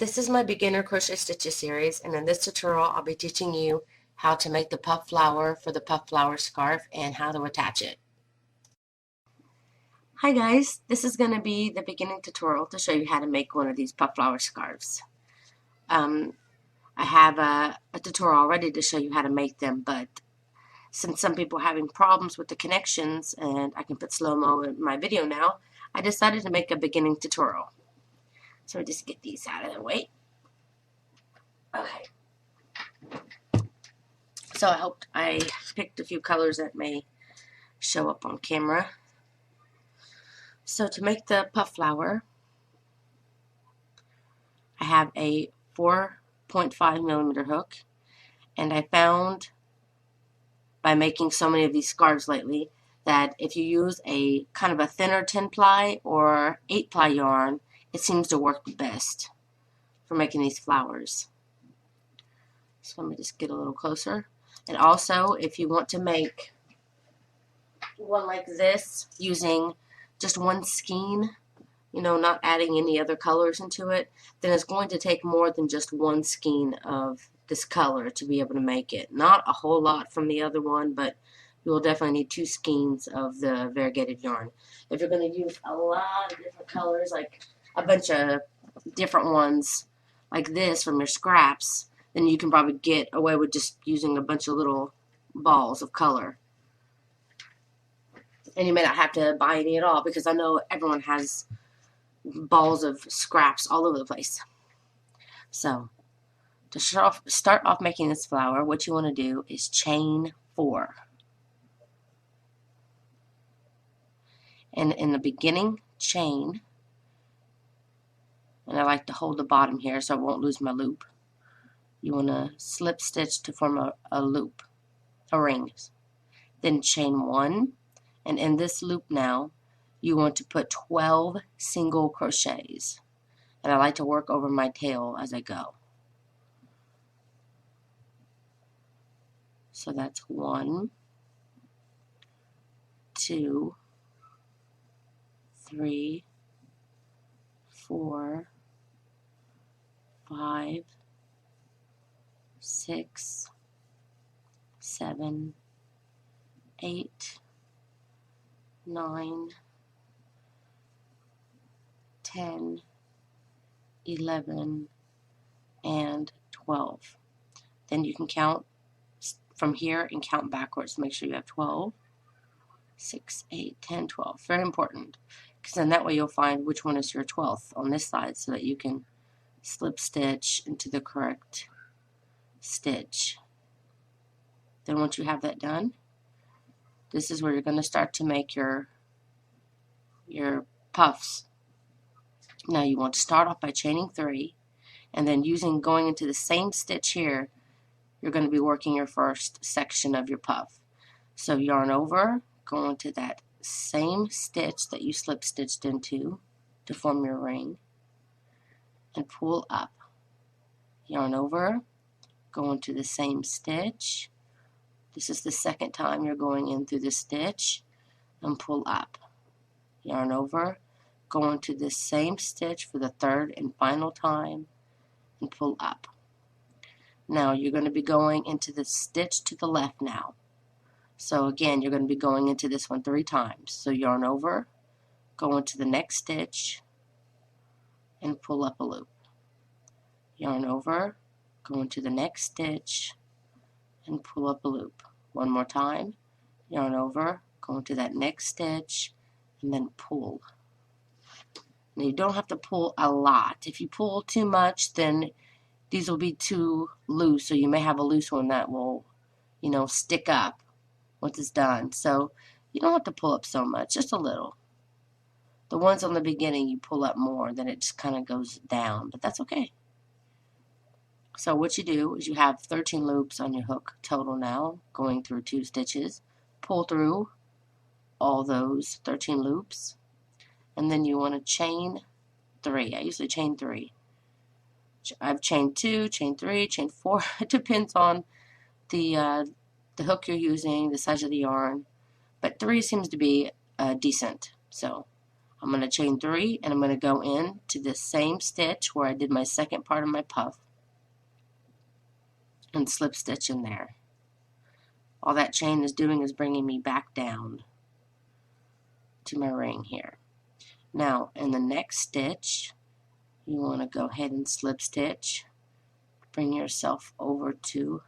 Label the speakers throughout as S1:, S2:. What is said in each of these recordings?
S1: This is my beginner crochet stitches series, and in this tutorial I'll be teaching you how to make the puff flower for the puff flower scarf and how to attach it. Hi guys, this is going to be the beginning tutorial to show you how to make one of these puff flower scarves. I have a tutorial already to show you how to make them, but since some people are having problems with the connections and I can put slow-mo in my video now, I decided to make a beginning tutorial. So just get these out of the way. Okay. So I picked a few colors that may show up on camera. So to make the puff flower, I have a 4.5mm hook, and I found by making so many of these scarves lately that if you use a kind of a thinner 10-ply or 8-ply yarn, it seems to work the best for making these flowers. So let me just get a little closer. And also, if you want to make one like this using just one skein, not adding any other colors into it, then it's going to take more than just one skein of this color to be able to make it. Not a whole lot from the other one, but you will definitely need 2 skeins of the variegated yarn. If you're going to use a lot of different colors, like a bunch of different ones like this from your scraps, then you can probably get away with just using a bunch of little balls of color. And you may not have to buy any at all, because I know everyone has balls of scraps all over the place. So to start off making this flower, what you want to do is chain 4. And in the beginning chain, and I like to hold the bottom here so I won't lose my loop, you want to slip stitch to form a loop, a ring. Then chain 1, and in this loop now you want to put 12 single crochets, and I like to work over my tail as I go. So that's 1, 2, 3, 4, 5, 6, 7, 8, 9, 10, 11, and 12. Then you can count from here and count backwards to make sure you have 12, 6, 8, 10, 12. Very important, because then that way you'll find which one is your 12th on this side so that you can slip stitch into the correct stitch. Then once you have that done, this is where you're going to start to make your puffs. Now you want to start off by chaining 3, and then going into the same stitch here, you're going to be working your first section of your puff. So yarn over, go into that same stitch that you slip stitched into to form your ring, and pull up. Yarn over, go into the same stitch. This is the second time you're going in through the stitch, and pull up. Yarn over, go into this same stitch for the third and final time, and pull up. Now you're going to be going into the stitch to the left now. So again, you're going to be going into this one 3 times. So yarn over, go into the next stitch, and pull up a loop. Yarn over, go into the next stitch, and pull up a loop. One more time, yarn over, go into that next stitch, and then pull. Now you don't have to pull a lot. If you pull too much, then these will be too loose, so you may have a loose one that will, stick up once it's done. So you don't have to pull up so much, just a little. The ones on the beginning you pull up more, then it just kind of goes down, but that's okay. So what you do is you have 13 loops on your hook total now, going through 2 stitches. Pull through all those 13 loops, and then you want to chain 3. I usually chain 3. I've chained 2, chain 3, chain 4. It depends on the hook you're using, the size of the yarn, but 3 seems to be decent. So I'm going to chain 3 and I'm going to go in to this same stitch where I did my second part of my puff and slip stitch in there. All that chain is doing is bringing me back down to my ring here. Now in the next stitch you want to go ahead and slip stitch, bring yourself over to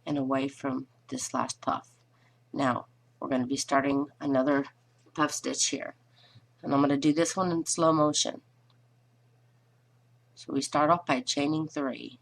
S1: and away from this last puff. Now we're going to be starting another puff stitch here, and I'm going to do this one in slow motion. So we start off by chaining 3.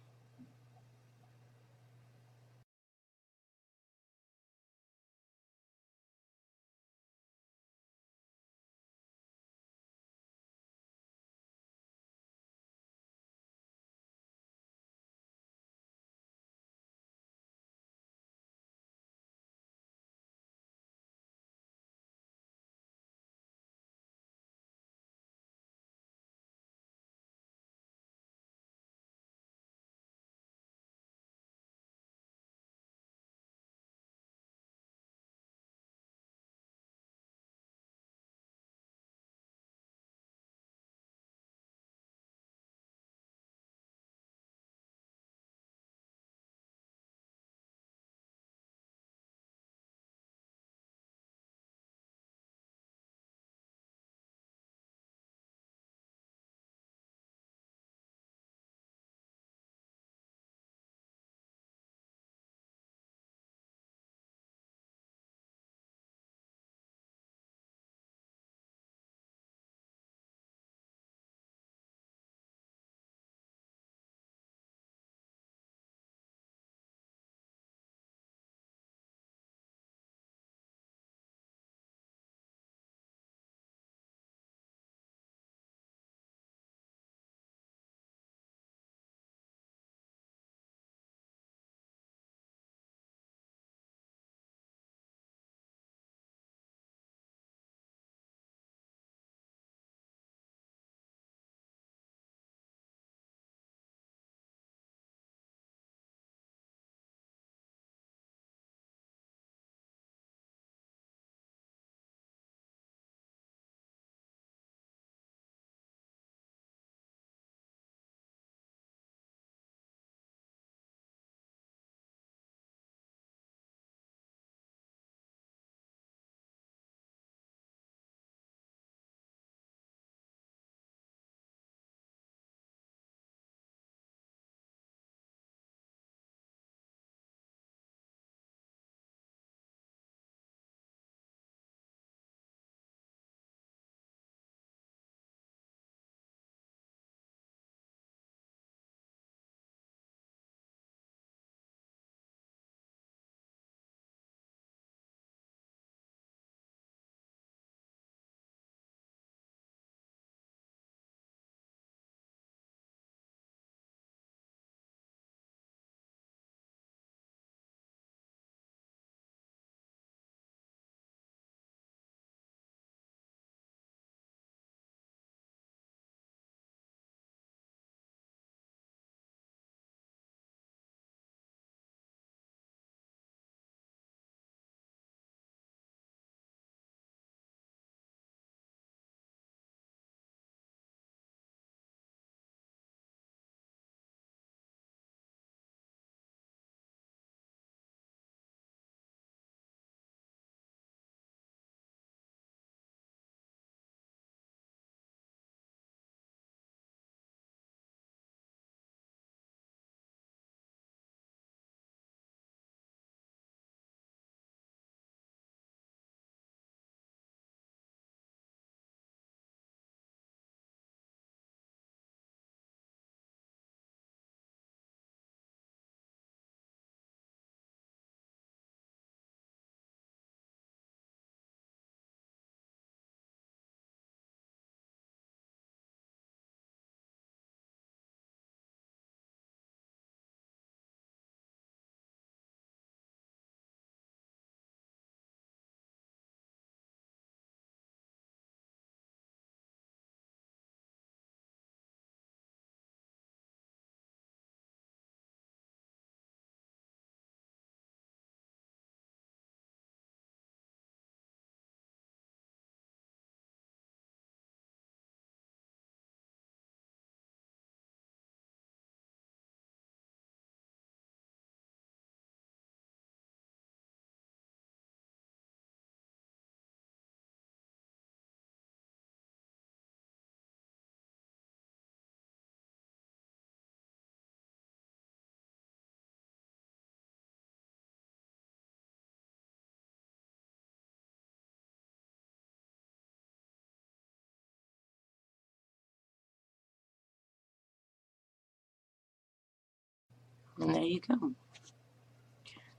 S1: And there you go.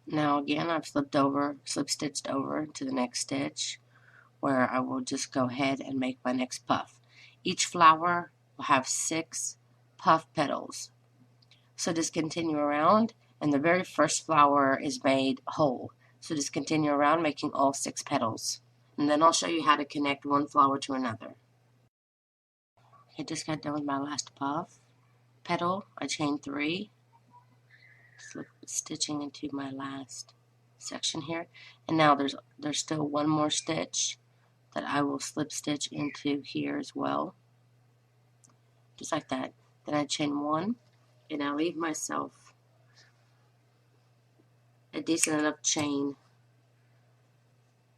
S1: Now again, I've slip stitched over to the next stitch, where I will just go ahead and make my next puff. Each flower will have 6 puff petals. So just continue around, and the very first flower is made whole. So just continue around making all 6 petals. And then I'll show you how to connect one flower to another. I just got done with my last puff petal. I chained 3, slip stitching into my last section here, and now there's still one more stitch that I will slip stitch into here as well, just like that. Then I chain 1, and I leave myself a decent enough chain,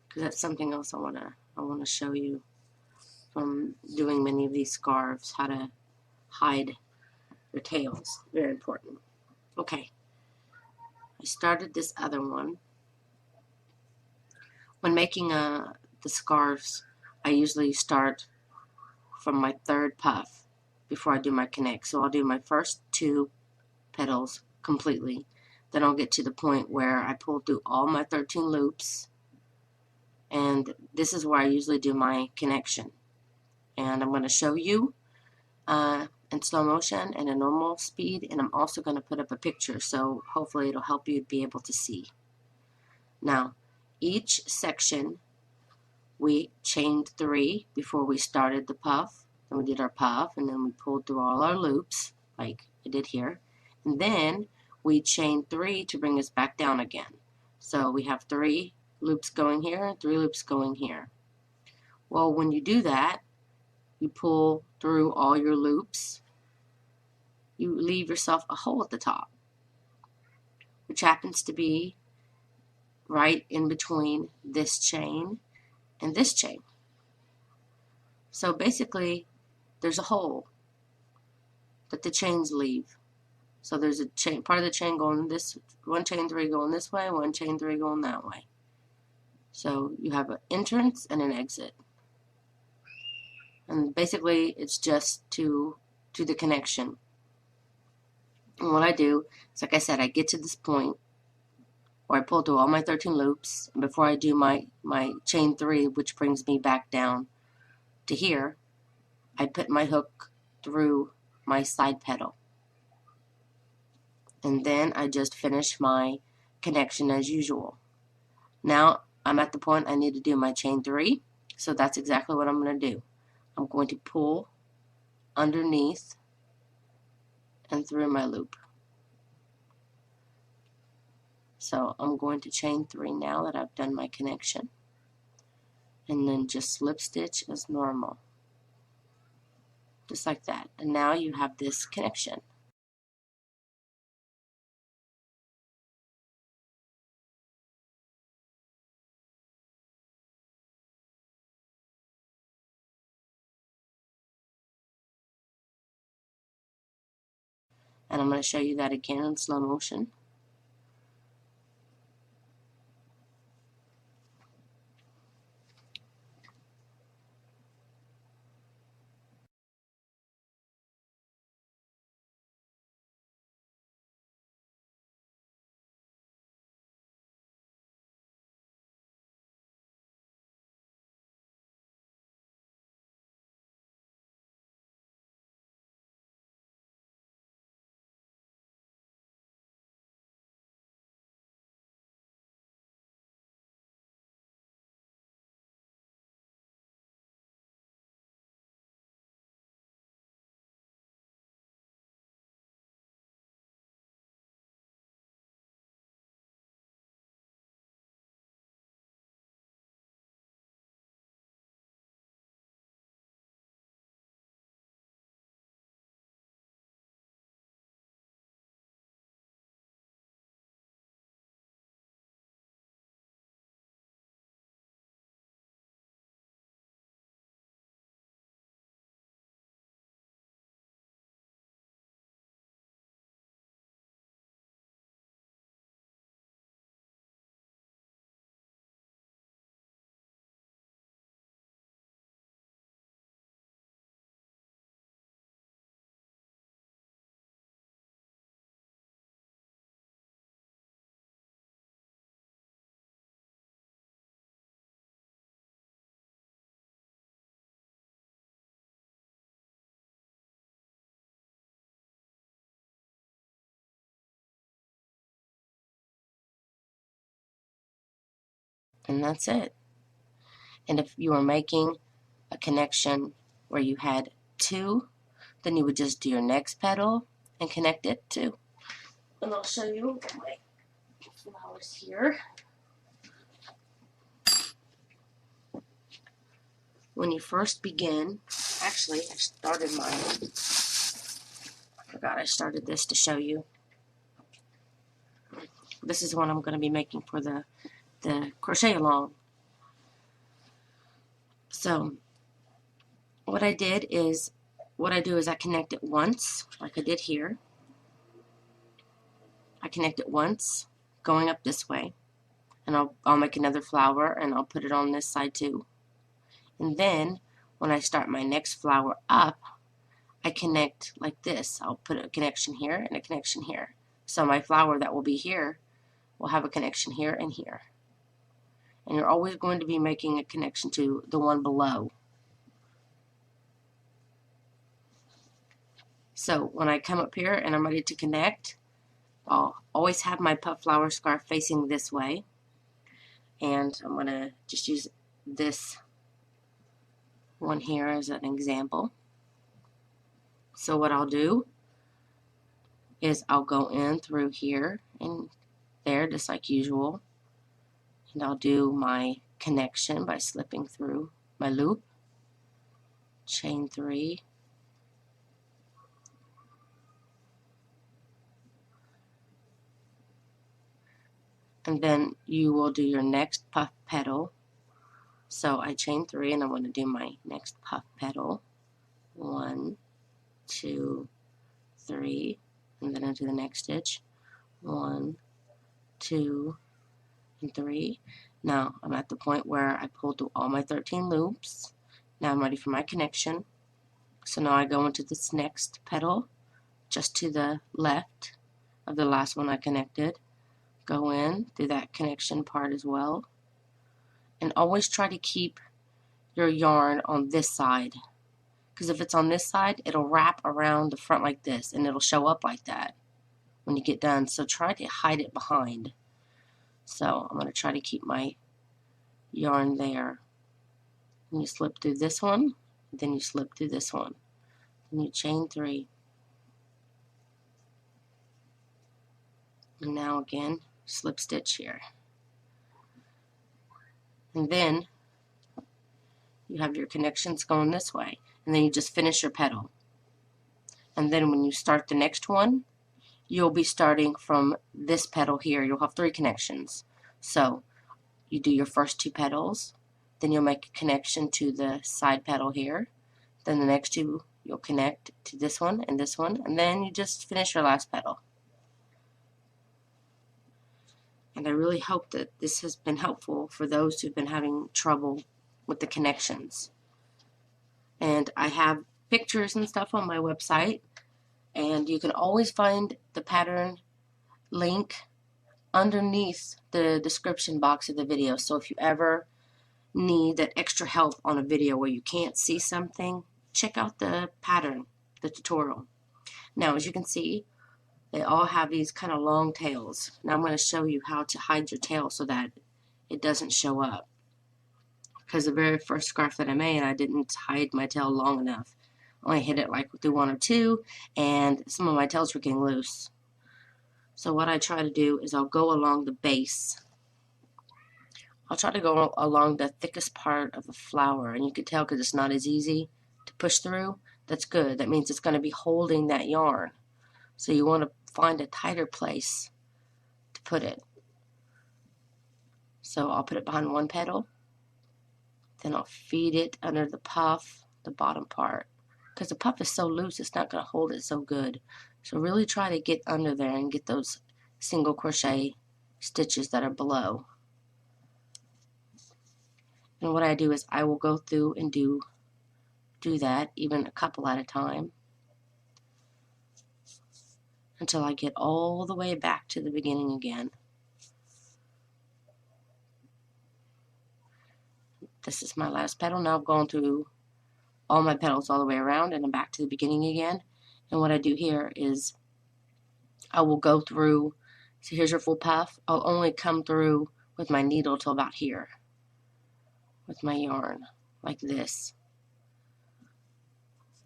S1: because that's something else I wanna show you from doing many of these scarves, how to hide their tails. Very important. Okay, I started this other one. When making the scarves, I usually start from my 3rd puff before I do my connect. So I'll do my first 2 petals completely. Then I'll get to the point where I pull through all my 13 loops, and this is where I usually do my connection. And I'm going to show you in slow motion and in normal speed, and I'm also going to put up a picture, so hopefully it'll help you be able to see. Now, each section we chained 3 before we started the puff. Then we did our puff, and then we pulled through all our loops, like I did here. And then we chained 3 to bring us back down again. So we have 3 loops going here, 3 loops going here. Well, when you do that, you pull through all your loops. You leave yourself a hole at the top, which happens to be right in between this chain and this chain. So basically, there's a hole that the chains leave. So there's a chain, part of the chain going this, one chain 3 going this way, one chain 3 going that way. So you have an entrance and an exit. And basically it's just to the connection. And what I do is, like I said, I get to this point where I pull through all my 13 loops, and before I do my chain 3, which brings me back down to here, I put my hook through my side petal. And then I just finish my connection as usual. Now I'm at the point I need to do my chain 3, so that's exactly what I'm going to do. I'm going to pull underneath and through my loop. So I'm going to chain 3 now that I've done my connection, and then just slip stitch as normal, just like that. And now you have this connection. And I'm going to show you that again in slow motion. And that's it. And if you are making a connection where you had 2, then you would just do your next petal and connect it too. And I'll show you my flowers here. When you first begin, actually I started mine. I forgot I started this to show you. This is what I'm going to be making for the crochet along. So what I do is I connect it once, like I did here. I connect it once, going up this way, and I'll make another flower, and I'll put it on this side too. And then when I start my next flower up, I connect like this. I'll put a connection here and a connection here. So my flower that will be here will have a connection here and here. And you're always going to be making a connection to the one below. So when I come up here and I'm ready to connect, I'll always have my puff flower scarf facing this way. And I'm going to just use this one here as an example. So what I'll do is I'll go in through here and there just like usual. And I'll do my connection by slipping through my loop, chain 3, and then you will do your next puff petal. So I chain 3 and I'm going to do my next puff petal. 1, 2, 3, and then into the next stitch. 1, 2, and 3. Now I'm at the point where I pulled through all my 13 loops. Now I'm ready for my connection. So now I go into this next petal just to the left of the last one I connected. Go in, do that connection part as well. And always try to keep your yarn on this side. Because if it's on this side, it'll wrap around the front like this and it'll show up like that when you get done. So try to hide it behind. So I'm going to try to keep my yarn there. And you slip through this one, then you slip through this one. Then you chain 3. And now again, slip stitch here. And then you have your connections going this way. And then you just finish your petal. And then when you start the next one, you'll be starting from this petal here. You'll have 3 connections. So you do your first 2 petals, then you'll make a connection to the side petal here. Then the next 2 you'll connect to this one, and then you just finish your last petal. And I really hope that this has been helpful for those who've been having trouble with the connections. And I have pictures and stuff on my website, and you can always find the pattern link underneath the description box of the video. So if you ever need that extra help on a video where you can't see something, check out the pattern, the tutorial. Now, as you can see, they all have these kind of long tails. Now I'm going to show you how to hide your tail so that it doesn't show up. Because the very first scarf that I made, I didn't hide my tail long enough. I only hid it like through 1 or 2, and some of my tails were getting loose. So what I try to do is I'll go along the base. I'll try to go along the thickest part of the flower, and you can tell because it's not as easy to push through. That's good. That means it's going to be holding that yarn. So you want to find a tighter place to put it. So I'll put it behind one petal. Then I'll feed it under the puff, the bottom part. Because the puff is so loose, it's not going to hold it so good. So really try to get under there and get those single crochet stitches that are below. And what I do is I will go through and do that, even a couple at a time, until I get all the way back to the beginning again. This is my last petal. Now I've gone through all my petals all the way around and I'm back to the beginning again. And what I do here is I will go through, so here's your full puff. I'll only come through with my needle till about here. with my yarn like this.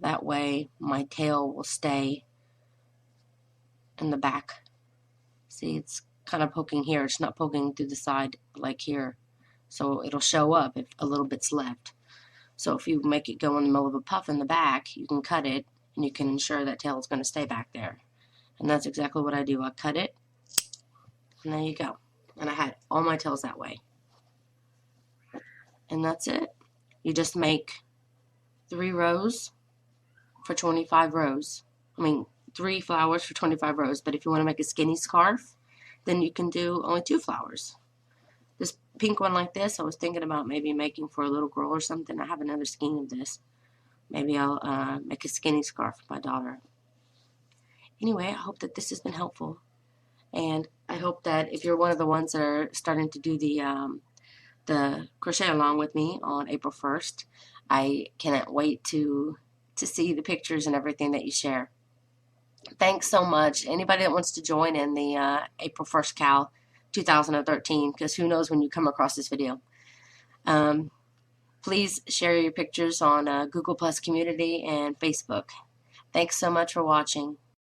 S1: That way my tail will stay in the back. See, it's kind of poking here. It's not poking through the side like here. So it'll show up if a little bit's left. So if you make it go in the middle of a puff in the back, you can cut it and you can ensure that tail is going to stay back there. And that's exactly what I do. I cut it and there you go. And I had all my tails that way. And that's it. You just make 3 rows for 25 rows. I mean, 3 flowers for 25 rows. But if you want to make a skinny scarf, then you can do only 2 flowers. This pink one like this, I was thinking about maybe making for a little girl or something. I have another skein of this. Maybe I'll make a skinny scarf for my daughter. Anyway, I hope that this has been helpful. And I hope that if you're one of the ones that are starting to do the crochet along with me on April 1st, I cannot wait to see the pictures and everything that you share. Thanks so much. Anybody that wants to join in the April 1st Cal 2013, because who knows when you come across this video. Please share your pictures on Google Plus community and Facebook. Thanks so much for watching.